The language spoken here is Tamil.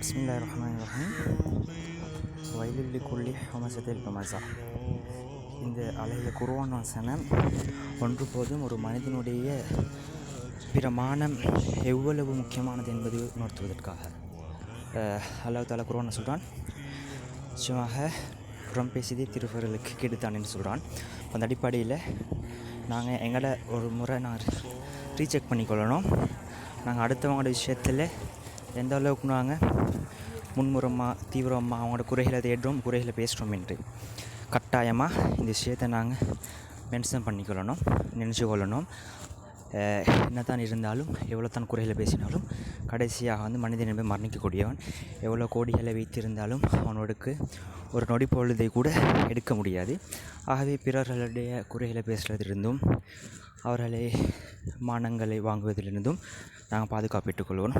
பிஸ்மில்லாஹிர்ரஹ்மானிர்ரஹீம். வயலுல் லிக்குல்லி ஹுமஸத்தில் லுமஸா. இந்த அழகிய குர்ஆன் வசனம் ஒன்று போதும் ஒரு மனிதனுடைய பிரமாணம் எவ்வளவு முக்கியமானது என்பதை உணர்த்துவதற்காக அல்லாஹ் தஆலா குர்ஆன் சொல்கிறான், நிச்சயமாக புறம் பேசியதை திருவர்களுக்கு கெடுத்தான் என்று சொல்கிறான். அந்த அடிப்படையில் நாங்கள் எங்களை ஒரு முறை ரீசெக் பண்ணிக்கொள்ளணும். நாங்கள் அடுத்தவங்களோட விஷயத்தில் எந்த அளவுக்கு நாங்கள் முன்முறமாக தீவிரமாக அவங்களோட குறைகளை தேடுறோம், குறைகளை பேசுகிறோம் என்று கட்டாயமாக இந்த விஷயத்தை நாங்கள் மென்ஷன் பண்ணிக்கொள்ளணும், நினச்சி கொள்ளணும். என்ன தான் இருந்தாலும் எவ்வளோ தான் குறைகளை பேசினாலும் கடைசியாக மனிதன் என்பது மரணிக்கக்கூடியவன். எவ்வளோ கோடிகளை வைத்திருந்தாலும் அவனோடுக்கு ஒரு நொடி பொழுதை கூட எடுக்க முடியாது. ஆகவே பிறர்களுடைய குறைகளை பேசுவதிலிருந்தும் அவர்களை மானங்களை வாங்குவதிலிருந்தும் நாங்கள் பாதுகாப்பிட்டுக் கொள்வோம்.